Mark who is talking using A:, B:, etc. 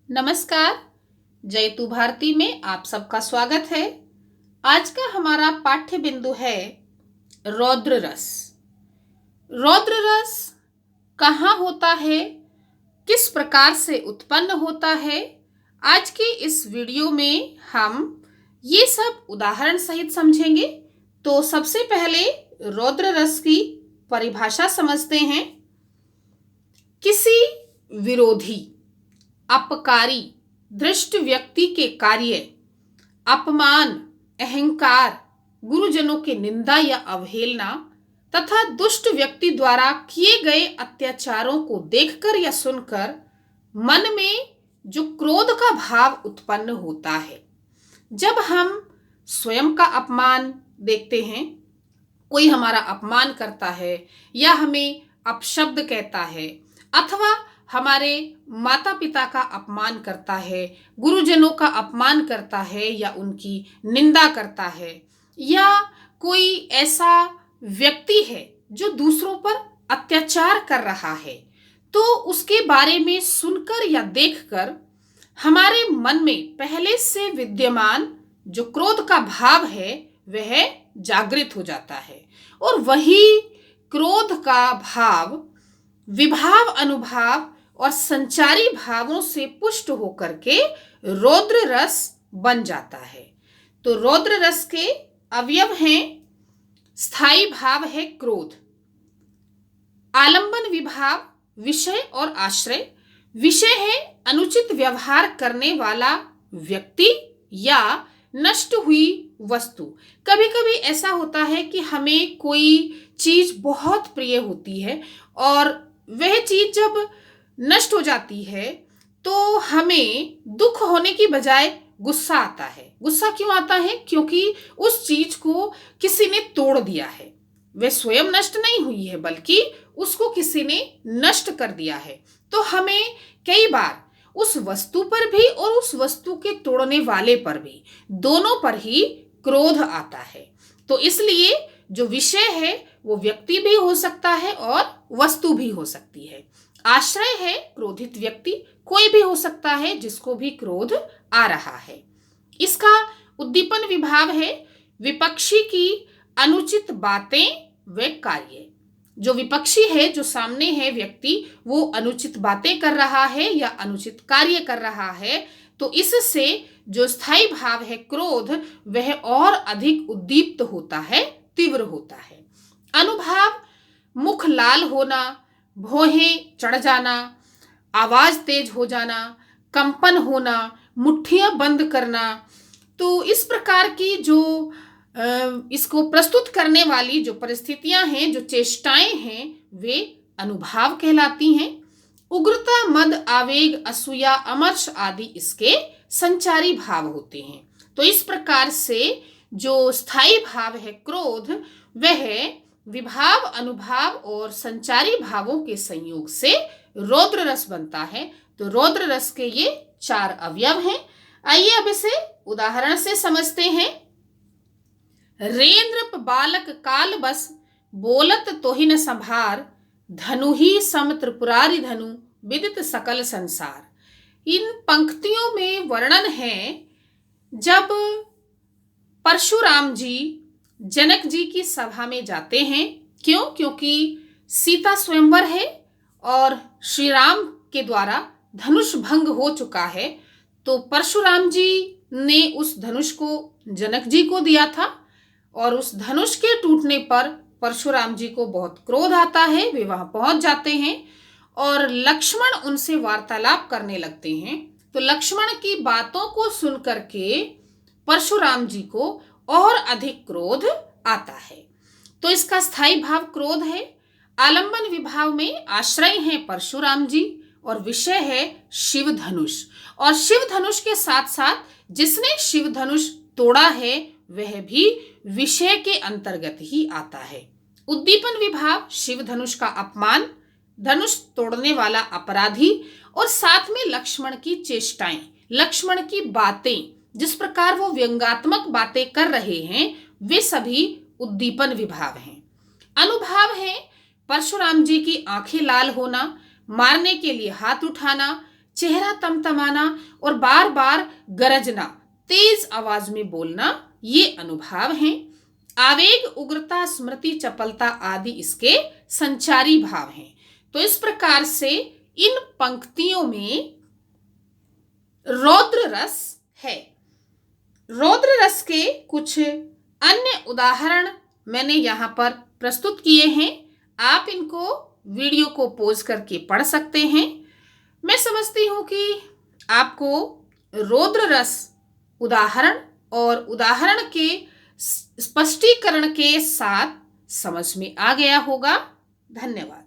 A: नमस्कार। जयतु भारती में आप सबका स्वागत है। आज का हमारा पाठ्य बिंदु है रौद्र रस। रौद्र रस कहाँ होता है, किस प्रकार से उत्पन्न होता है, आज की इस वीडियो में हम ये सब उदाहरण सहित समझेंगे। तो सबसे पहले रौद्र रस की परिभाषा समझते हैं। किसी विरोधी, अपकारी, दृष्ट व्यक्ति के कार्य, अपमान, अहंकार, गुरुजनों की निंदा या अवहेलना तथा दुष्ट व्यक्ति द्वारा किए गए अत्याचारों को देखकर या सुनकर मन में जो क्रोध का भाव उत्पन्न होता है। जब हम स्वयं का अपमान देखते हैं, कोई हमारा अपमान करता है या हमें अपशब्द कहता है, अथवा हमारे माता पिता का अपमान करता है, गुरुजनों का अपमान करता है या उनकी निंदा करता है, या कोई ऐसा व्यक्ति है जो दूसरों पर अत्याचार कर रहा है, तो उसके बारे में सुनकर या देखकर हमारे मन में पहले से विद्यमान जो क्रोध का भाव है वह जागृत हो जाता है। और वही क्रोध का भाव विभाव, अनुभाव और संचारी भावों से पुष्ट होकर के रौद्र रस बन जाता है। तो रौद्र रस के अवयव हैं। स्थायी भाव है क्रोध, आलंबन विभाव, विषय और आश्रय। विषय है अनुचित व्यवहार करने वाला व्यक्ति या नष्ट हुई वस्तु। कभी कभी ऐसा होता है कि हमें कोई चीज बहुत प्रिय होती है और वह चीज जब नष्ट हो जाती है तो हमें दुख होने की बजाय गुस्सा आता है। गुस्सा क्यों आता है? क्योंकि उस चीज को किसी ने तोड़ दिया है। वह स्वयं नष्ट नहीं हुई है, बल्कि उसको किसी ने नष्ट कर दिया है। तो हमें कई बार उस वस्तु पर भी और उस वस्तु के तोड़ने वाले पर भी, दोनों पर ही क्रोध आता है। तो इसलिए जो विषय है वो व्यक्ति भी हो सकता है और वस्तु भी हो सकती है। आश्रय है क्रोधित व्यक्ति, कोई भी हो सकता है जिसको भी क्रोध आ रहा है। इसका उद्दीपन विभाव है विपक्षी की अनुचित बातें व कार्य। जो विपक्षी है, जो सामने है व्यक्ति, वो अनुचित बातें कर रहा है या अनुचित कार्य कर रहा है, तो इससे जो स्थायी भाव है क्रोध, वह और अधिक उद्दीप्त होता है, तीव्र होता है। अनुभाव मुख लाल होना, भौहें चढ़ जाना, आवाज तेज हो जाना, कंपन होना, मुट्ठियां बंद करना। तो इस प्रकार की जो इसको प्रस्तुत करने वाली जो परिस्थितियां हैं, जो चेष्टाएं हैं, वे अनुभाव कहलाती हैं। उग्रता, मद, आवेग, असूया, अमर्ष आदि इसके संचारी भाव होते हैं। तो इस प्रकार से जो स्थायी भाव है क्रोध, वह विभाव, अनुभाव और संचारी भावों के संयोग से रौद्र रस बनता है। तो रौद्र रस के ये 4 अवयव हैं। आइए अब इसे उदाहरण से समझते हैं। रेंद्र बालक काल बस, बोलत तोहिन संभार, धनु ही सम त्रिपुरारी धनु, विदित सकल संसार। इन पंक्तियों में वर्णन है जब परशुराम जी जनक जी की सभा में जाते हैं। क्यों? क्योंकि सीता स्वयंवर है और श्री राम के द्वारा धनुष भंग हो चुका है। तो परशुराम जी ने उस धनुष को जनक जी को दिया था और उस धनुष के टूटने पर परशुराम जी को बहुत क्रोध आता है। वे वहां पहुंच जाते हैं और लक्ष्मण उनसे वार्तालाप करने लगते हैं। तो लक्ष्मण की बातों को सुनकर के परशुराम जी को और अधिक क्रोध आता है। तो इसका स्थायी भाव क्रोध है। आलंबन विभाव में आश्रय है परशुराम जी और विषय है शिव धनुष। और शिव धनुष के साथ साथ जिसने शिव धनुष तोड़ा है वह भी विषय के अंतर्गत ही आता है। उद्दीपन विभाव शिव धनुष का अपमान, धनुष तोड़ने वाला अपराधी, और साथ में लक्ष्मण की चेष्टाएं, लक्ष्मण की बातें, जिस प्रकार वो व्यंगात्मक बातें कर रहे हैं, वे सभी उद्दीपन विभाव हैं। अनुभाव है परशुराम जी की आंखें लाल होना, मारने के लिए हाथ उठाना, चेहरा तमतमाना और बार बार गरजना, तेज आवाज में बोलना, ये अनुभव हैं। आवेग, उग्रता, स्मृति, चपलता आदि इसके संचारी भाव हैं। तो इस प्रकार से इन पंक्तियों में रौद्र रस है। रौद्र रस के कुछ अन्य उदाहरण मैंने यहाँ पर प्रस्तुत किए हैं। आप इनको वीडियो को पॉज करके पढ़ सकते हैं। मैं समझती हूँ कि आपको रौद्र रस उदाहरण और उदाहरण के स्पष्टीकरण के साथ समझ में आ गया होगा। धन्यवाद।